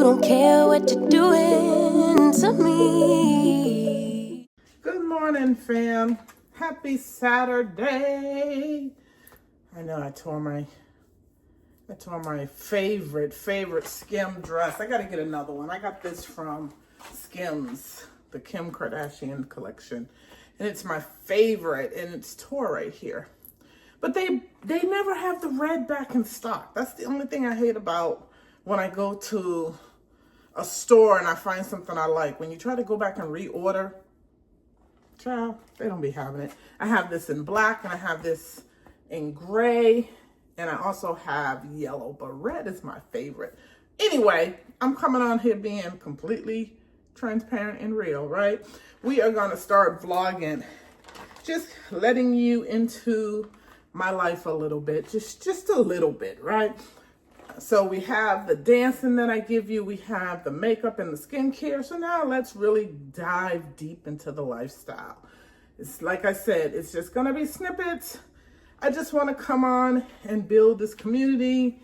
don't care what you're doing to me. Good morning, fam. Happy Saturday. I know I tore my favorite Skim dress. I gotta get another one. I got this from Skims, the Kim Kardashian collection. And it's my favorite, and it's tore right here. But they never have the red back in stock. That's the only thing I hate about when I go to a store and I find something I like. When you try to go back and reorder, child, they don't be having it. I have this in black and I have this in gray and I also have yellow, but red is my favorite. Anyway, I'm coming on here being completely transparent and real, right? We are gonna start vlogging, just letting you into my life a little bit, just a little bit, right? So we have the dancing that I give you, we have the makeup and the skincare. So now let's really dive deep into the lifestyle. It's like I said, it's just gonna be snippets. I just wanna come on and build this community,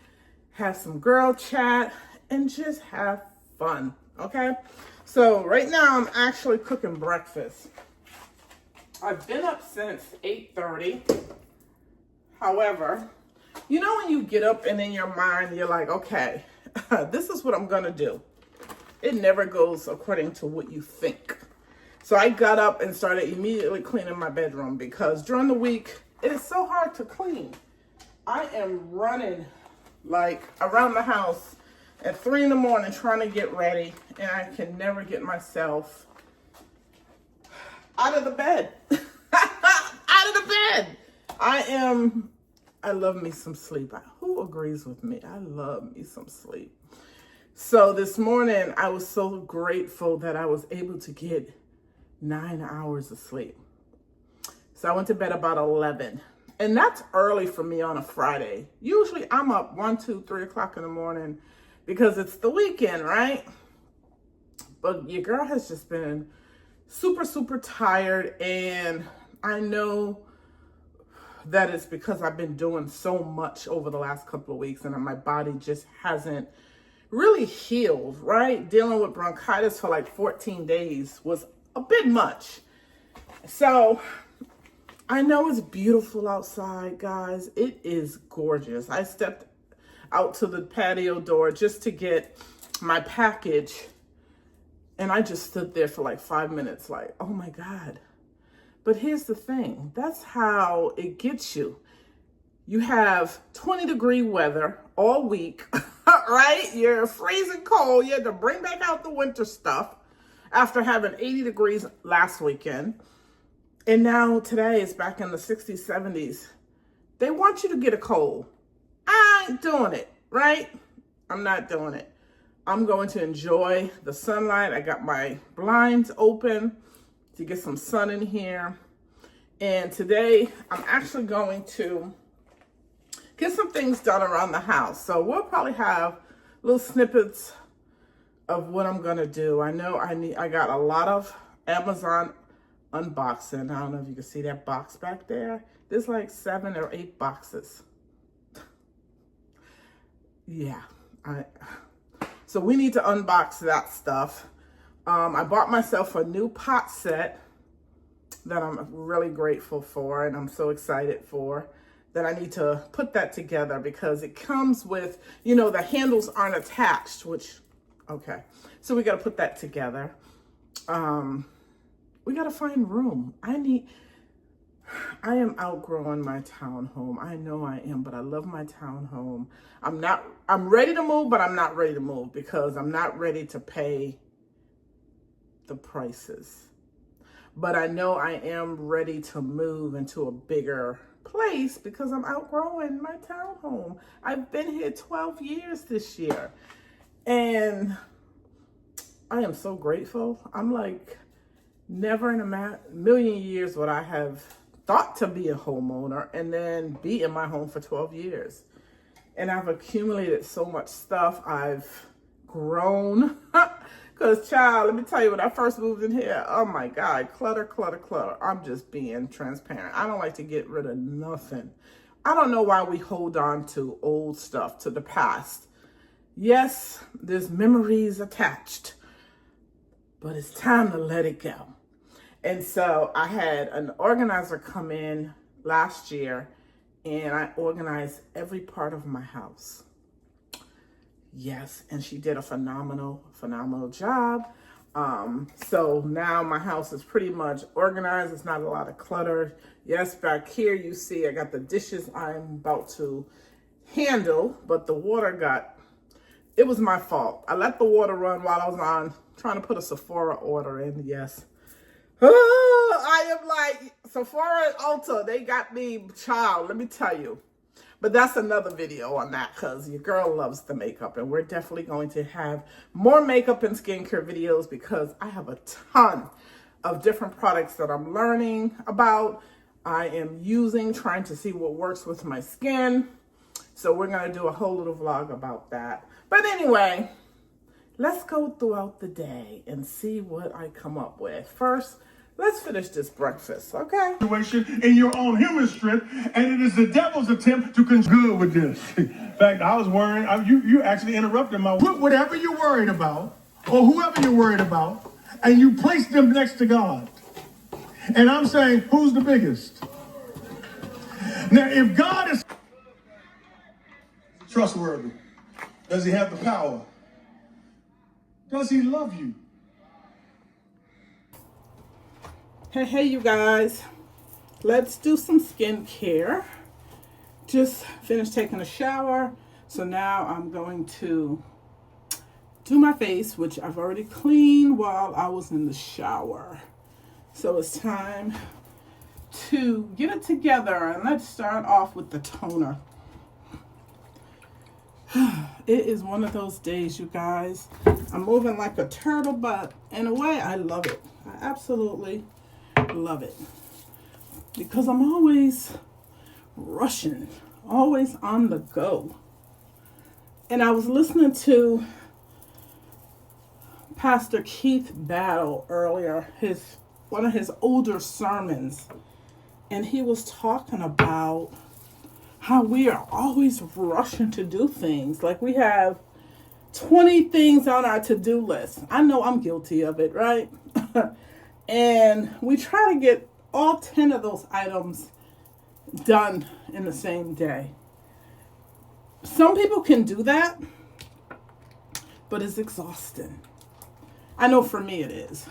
have some girl chat, and just have fun, okay? So right now I'm actually cooking breakfast. I've been up since 8:30. However, you know when you get up and in your mind, you're like, okay, this is what I'm gonna do. It never goes according to what you think. So I got up and started immediately cleaning my bedroom because during the week, it is so hard to clean. I am running like around the house at 3 in the morning trying to get ready, and I can never get myself out of the bed. Out of the bed. I love me some sleep. Who agrees with me? I love me some sleep. So this morning, I was so grateful that I was able to get 9 hours of sleep. So I went to bed about 11. And that's early for me on a Friday. Usually I'm up 1, 2, 3 o'clock in the morning because it's the weekend, right? But your girl has just been super, super tired. And I know that it's because I've been doing so much over the last couple of weeks and my body just hasn't really healed, right? Dealing with bronchitis for like 14 days was a bit much. So I know it's beautiful outside, guys. It is gorgeous. I stepped out to the patio door just to get my package and I just stood there for like 5 minutes like, oh my God. But here's the thing, that's how it gets you. You have 20-degree weather all week, right? You're freezing cold. You had to bring back out the winter stuff after having 80 degrees last weekend. And now today is back in the 60s, 70s. They want you to get a cold. I ain't doing it, right? I'm not doing it. I'm going to enjoy the sunlight. I got my blinds open to get some sun in here. And today I'm actually going to get some things done around the house. So we'll probably have little snippets of what I'm gonna do. I know I got a lot of Amazon unboxing. I don't know if you can see that box back there. There's like 7 or 8 boxes. Yeah, so we need to unbox that stuff. I bought myself a new pot set that I'm really grateful for and I'm so excited for, that I need to put that together because it comes with, you know, the handles aren't attached, which, okay. So we got to put that together. We got to find room. I am outgrowing my townhome. I know I am, but I love my townhome. I'm ready to move, but I'm not ready to move because I'm not ready to pay the prices. But I know I am ready to move into a bigger place because I'm outgrowing my townhome. I've been here 12 years this year. And I am so grateful. I'm like, never in a million years would I have thought to be a homeowner and then be in my home for 12 years. And I've accumulated so much stuff. I've grown. Because, child, let me tell you, when I first moved in here, oh my God, clutter, clutter, clutter. I'm just being transparent. I don't like to get rid of nothing. I don't know why we hold on to old stuff, to the past. Yes, there's memories attached, but it's time to let it go. And so I had an organizer come in last year, and I organized every part of my house. Yes, and she did a phenomenal job. So now my house is pretty much organized. It's not a lot of clutter. Yes, back here you see I got the dishes I'm about to handle, but the water it was my fault. I let the water run while I was trying to put a Sephora order in. Yes. Oh, I am like, Sephora and Ulta, they got me, child, let me tell you. But that's another video on that, because your girl loves the makeup, and we're definitely going to have more makeup and skincare videos, because I have a ton of different products that I'm learning about. I am using, trying to see what works with my skin. So we're going to do a whole little vlog about that. But anyway, let's go throughout the day and see what I come up with. First, let's finish this breakfast, okay? In your own human strength, and it is the devil's attempt to good with this. In fact, I was worried. You actually interrupted my. Put whatever you're worried about, or whoever you're worried about, and you place them next to God. And I'm saying, who's the biggest? Now, if God is trustworthy, does he have the power? Does he love you? Hey, you guys. Let's do some skincare. Just finished taking a shower. So now I'm going to do my face, which I've already cleaned while I was in the shower. So it's time to get it together, and let's start off with the toner. It is one of those days, you guys. I'm moving like a turtle, but in a way, I love it. I absolutely love it, because I'm always rushing, always on the go. And I was listening to Pastor Keith Battle earlier, one of his older sermons, and he was talking about how we are always rushing to do things. Like we have 20 things on our to-do list. I know I'm guilty of it, right? And we try to get all 10 of those items done in the same day. Some people can do that, but it's exhausting. I know for me it is.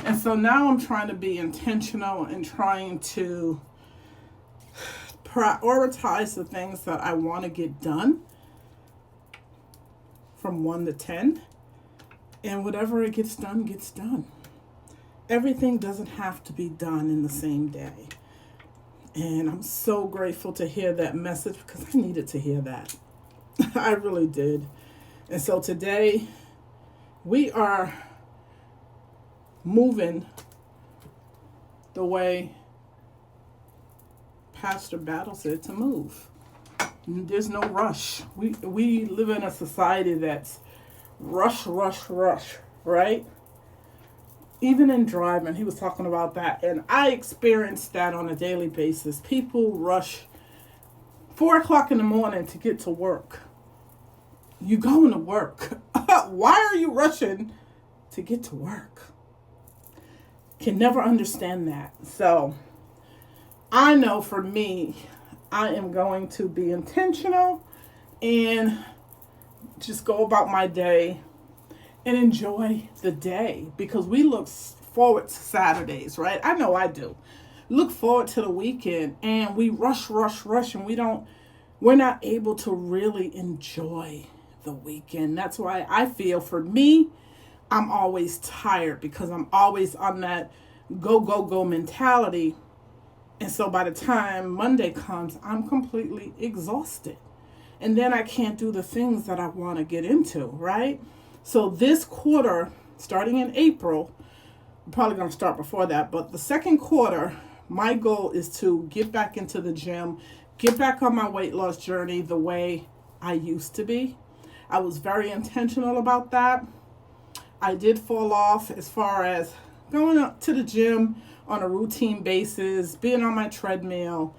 And so now I'm trying to be intentional and trying to prioritize the things that I want to get done from 1 to 10. And whatever it gets done, gets done. Everything doesn't have to be done in the same day. And I'm so grateful to hear that message, because I needed to hear that. I really did. And so today we are moving the way Pastor Battle said to move. There's no rush. We live in a society that's rush, right? Even in driving, he was talking about that. And I experience that on a daily basis. People rush 4 o'clock in the morning to get to work. You going to work. Why are you rushing to get to work? Can never understand that. So I know for me, I am going to be intentional and just go about my day and enjoy the day, because we look forward to Saturdays, right? I know I do. Look forward to the weekend, and we rush, and we're not able to really enjoy the weekend. That's why I feel, for me, I'm always tired, because I'm always on that go mentality. And so by the time Monday comes, I'm completely exhausted. And then I can't do the things that I want to get into, right? So this quarter, starting in April, I'm probably going to start before that, but the second quarter, my goal is to get back into the gym, get back on my weight loss journey the way I used to be. I was very intentional about that. I did fall off as far as going up to the gym on a routine basis, being on my treadmill,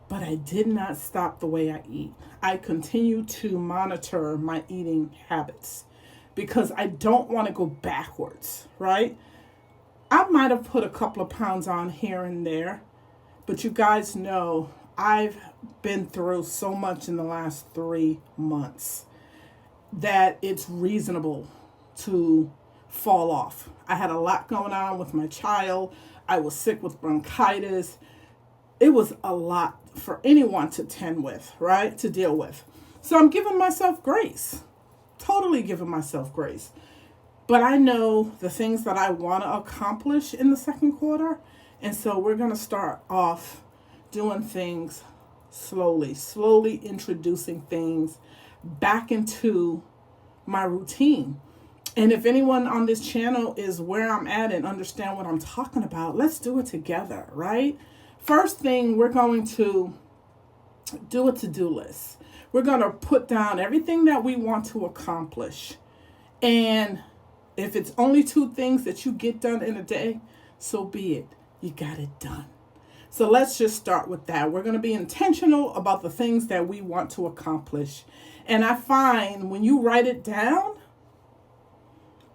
but I did not stop the way I eat. I continue to monitor my eating habits because I don't want to go backwards, right? I might have put a couple of pounds on here and there, but you guys know I've been through so much in the last 3 months that it's reasonable to fall off. I had a lot going on with my child. I was sick with bronchitis. It was a lot for anyone to tend with, right? To deal with. So I'm giving myself grace. Totally giving myself grace. But I know the things that I want to accomplish in the second quarter. And so we're going to start off doing things slowly introducing things back into my routine. And if anyone on this channel is where I'm at and understand what I'm talking about, let's do it together, right? First thing, we're going to do a to-do list. We're going to put down everything that we want to accomplish. And if it's only 2 things that you get done in a day, so be it. You got it done. So let's just start with that. We're going to be intentional about the things that we want to accomplish. And I find when you write it down,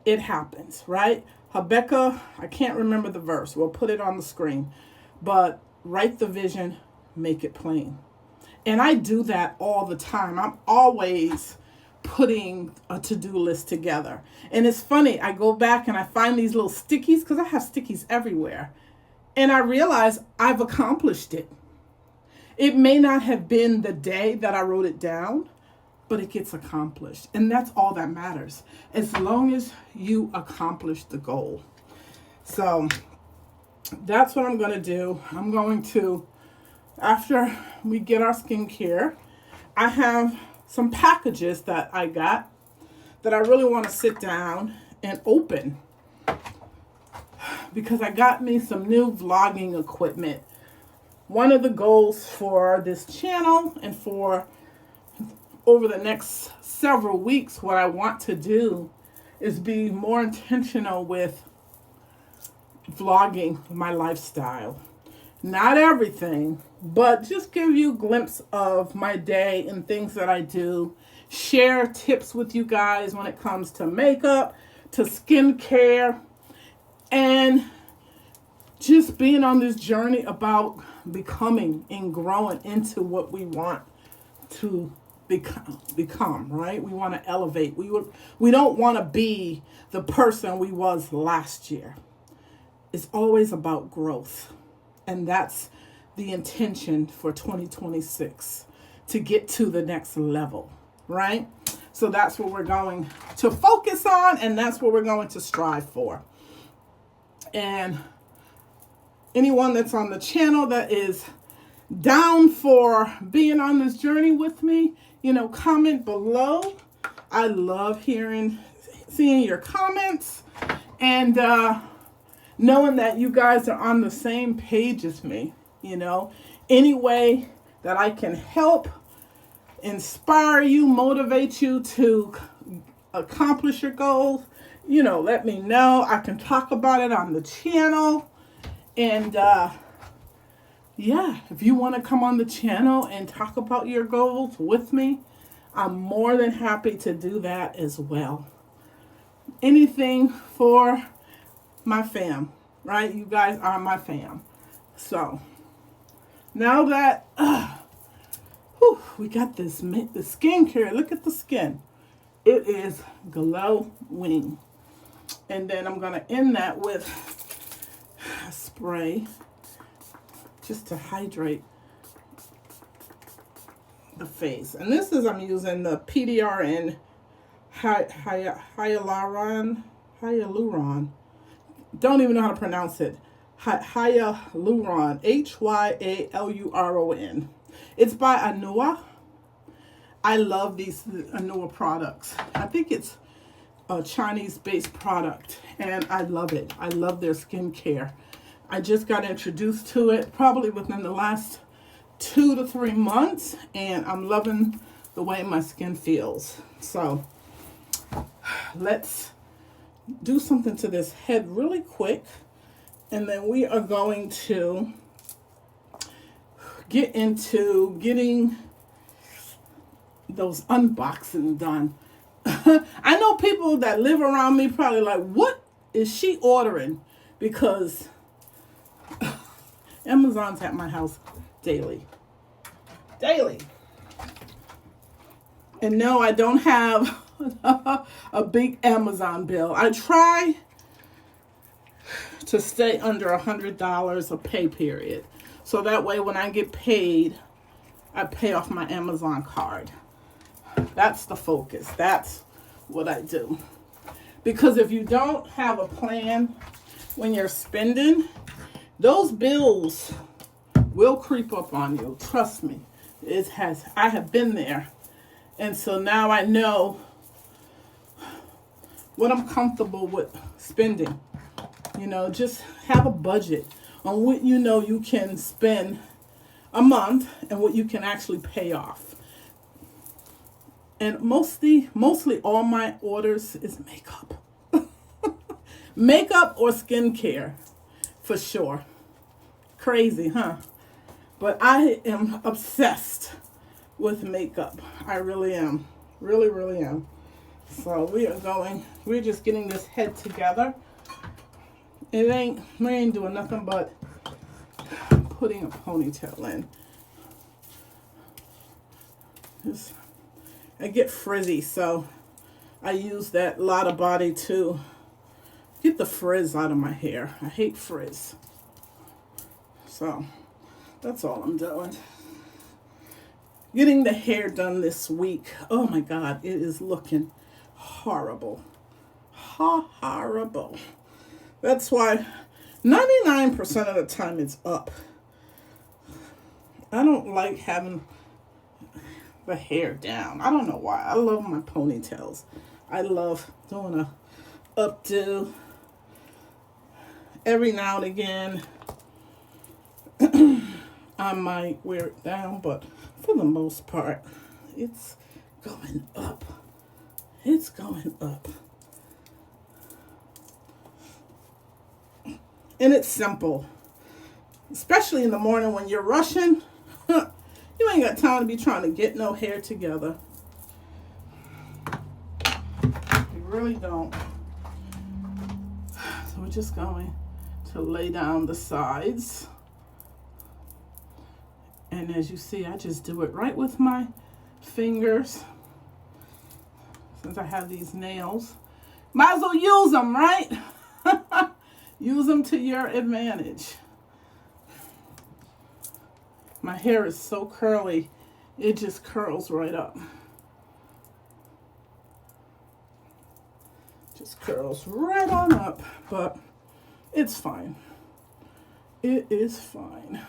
it happens, right? Habakkuk, I can't remember the verse. We'll put it on the screen. But write the vision, make it plain. And I do that all the time. I'm always putting a to-do list together. And it's funny, I go back and I find these little stickies because I have stickies everywhere. And I realize I've accomplished it. It may not have been the day that I wrote it down, but it gets accomplished. And that's all that matters, as long as you accomplish the goal. So that's what I'm going to do. I'm going to, after we get our skincare, I have some packages that I got that I really want to sit down and open, because I got me some new vlogging equipment. One of the goals for this channel and for over the next several weeks, what I want to do is be more intentional with vlogging my lifestyle. Not everything, but just give you a glimpse of my day and things that I do. Share tips with you guys when it comes to makeup, to skincare, and just being on this journey about becoming and growing into what we want to become, right? We want to elevate. We don't want to be the person we was last year. It's always about growth. And that's the intention for 2026, to get to the next level, right? So that's what we're going to focus on, and that's what we're going to strive for. And anyone that's on the channel that is down for being on this journey with me, comment below. I love seeing your comments, and knowing that you guys are on the same page as me. Any way that I can help inspire you, motivate you to accomplish your goals, let me know. I can talk about it on the channel. And if you want to come on the channel and talk about your goals with me, I'm more than happy to do that as well. Anything for my fam, right? You guys are my fam. So now that we got the skincare, look at the skin. It is glowing. And then I'm going to end that with a spray just to hydrate the face. And this is, I'm using the PDRN hyaluron. Don't even know how to pronounce it. Hyaluron. Hyaluron. It's by Anua. I love these Anua products. I think it's a Chinese-based product, and I love it. I love their skincare. I just got introduced to it probably within the last 2 to 3 months, and I'm loving the way my skin feels. So let's do something to this head really quick, and then we are going to get into getting those unboxing done. I know people that live around me probably like, what is she ordering? Because Amazon's at my house daily. Daily. And no, I don't have a big Amazon bill. I try to stay under $100 a pay period. So that way when I get paid, I pay off my Amazon card. That's the focus. That's what I do. Because if you don't have a plan when you're spending, those bills will creep up on you. Trust me. I have been there. And so now I know what I'm comfortable with spending. You know, just have a budget on what you know you can spend a month and what you can actually pay off. And mostly all my orders is makeup. Makeup or skincare, for sure. Crazy, huh? But I am obsessed with makeup. I really am. Really, really am. So we're just getting this head together. We ain't doing nothing but putting a ponytail in. I get frizzy, so I use that Lotta Body to get the frizz out of my hair. I hate frizz. So that's all I'm doing. Getting the hair done this week. Oh my God, it is looking horrible. Horrible. That's why 99% of the time it's up. I don't like having the hair down. I don't know why. I love my ponytails. I love doing a updo. Every now and again, I might wear it down, but for the most part, it's going up. It's going up. And it's simple. Especially in the morning when you're rushing. You ain't got time to be trying to get no hair together. You really don't. So we're just going to lay down the sides. And as you see, I just do it right with my fingers. Since I have these nails. Might as well use them, right? Use them to your advantage. My hair is so curly, it just curls right up. Just curls right on up, but it's fine. It is fine.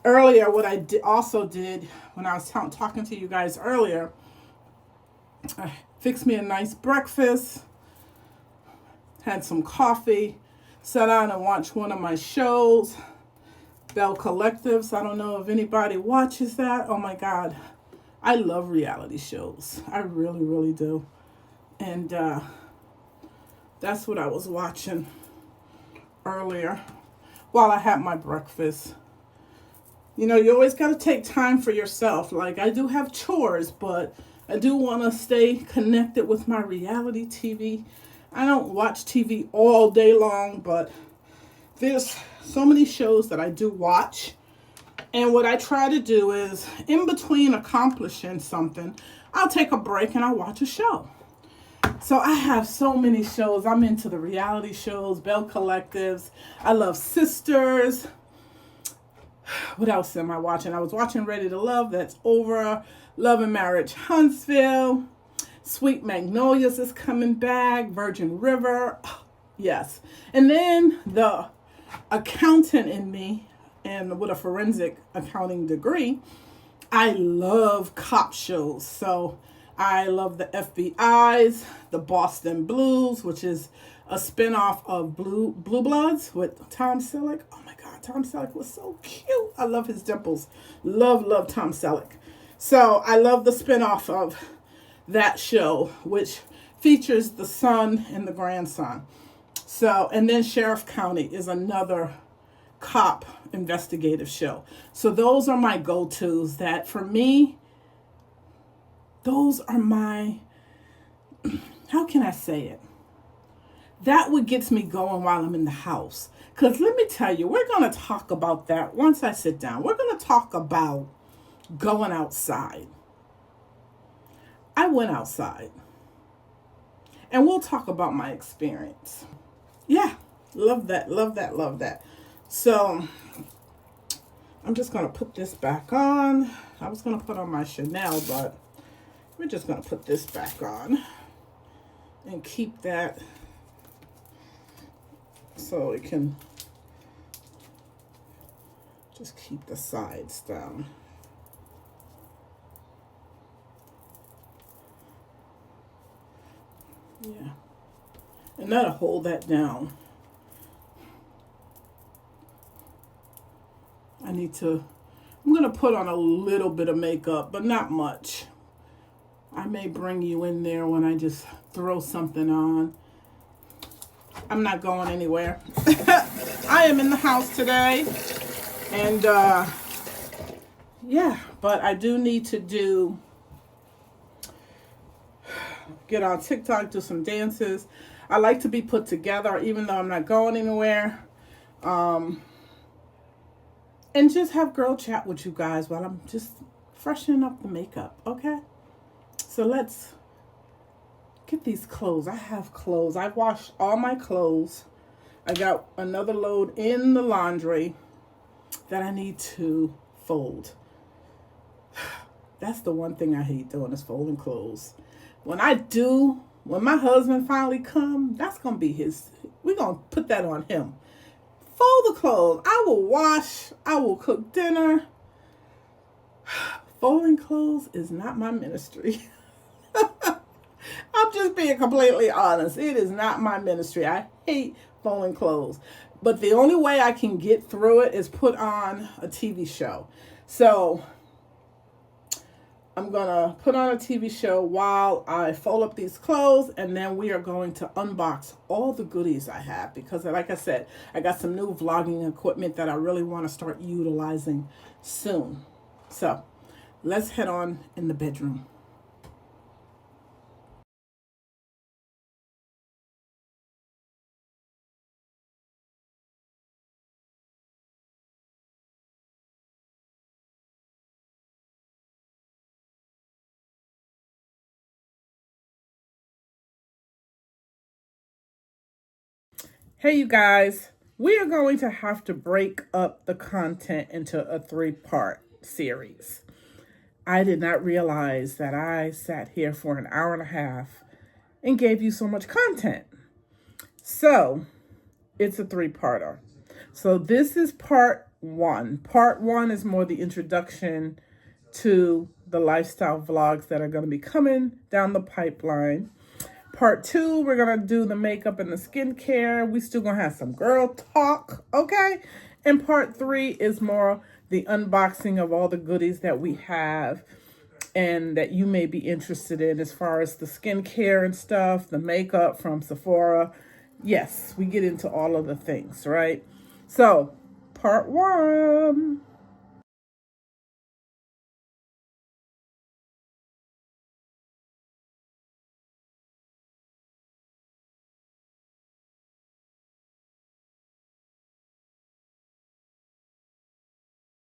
Earlier, what I also did when I was talking to you guys earlier, I fixed me a nice breakfast, had some coffee, sat down and watched one of my shows, Bell Collectives. I don't know if anybody watches that. Oh my God. I love reality shows. I really, really do. And that's what I was watching earlier while I had my breakfast. You know, you always got to take time for yourself. Like, I do have chores, but I do want to stay connected with my reality TV. I don't watch TV all day long, but there's so many shows that I do watch. And what I try to do is, in between accomplishing something, I'll take a break and I'll watch a show. So I have so many shows. I'm into the reality shows, Bell Collectives. I love Sisters. What else am I watching? I was watching Ready to Love. That's over. Love and Marriage Huntsville. Sweet Magnolias is coming back. Virgin River. Yes. And then the accountant in me, and with a forensic accounting degree, I love cop shows. So I love the FBI's, the Boston Blues, which is a spinoff of Blue Bloods with Tom Selleck. Oh my God, Tom Selleck was so cute. I love his dimples. Love Tom Selleck. So I love the spinoff of that show, which features the son and the grandson. So, and then Sheriff County is another cop investigative show. So those are my go-tos that for me, those are my, how can I say it? That what gets me going while I'm in the house. Because let me tell you, we're going to talk about that once I sit down. We're going to talk about going outside. I went outside. And we'll talk about my experience. Yeah, love that, love that, love that. So I'm just going to put this back on. I was going to put on my Chanel, but we're just going to put this back on and keep that so it can just keep the sides down. Yeah, and that'll hold that down. I'm gonna put on a little bit of makeup, but not much. I may bring you in there when I just throw something on. I'm not going anywhere. I am in the house today, and yeah, but I do need to get on TikTok, do some dances. I like to be put together even though I'm not going anywhere. And just have girl chat with you guys while I'm just freshening up the makeup, okay? So let's get these clothes. I have clothes. I washed all my clothes. I got another load in the laundry that I need to fold. That's the one thing I hate doing is folding clothes. When my husband finally come, that's going to be we're going to put that on him. Fold the clothes. I will wash. I will cook dinner. Folding clothes is not my ministry. I'm just being completely honest. It is not my ministry. I hate folding clothes. But the only way I can get through it is put on a TV show. So I'm going to put on a TV show while I fold up these clothes, and then we are going to unbox all the goodies I have because, like I said, I got some new vlogging equipment that I really want to start utilizing soon. So let's head on in the bedroom. Hey, you guys, we are going to have to break up the content into a 3-part series. I did not realize that I sat here for an hour and a half and gave you so much content. So it's a 3-parter. So this is part 1. Part 1 is more the introduction to the lifestyle vlogs that are going to be coming down the pipeline. Part 2, we're going to do the makeup and the skincare. We still going to have some girl talk, okay? And part 3 is more the unboxing of all the goodies that we have and that you may be interested in as far as the skincare and stuff, the makeup from Sephora. Yes, we get into all of the things, right? So, part 1.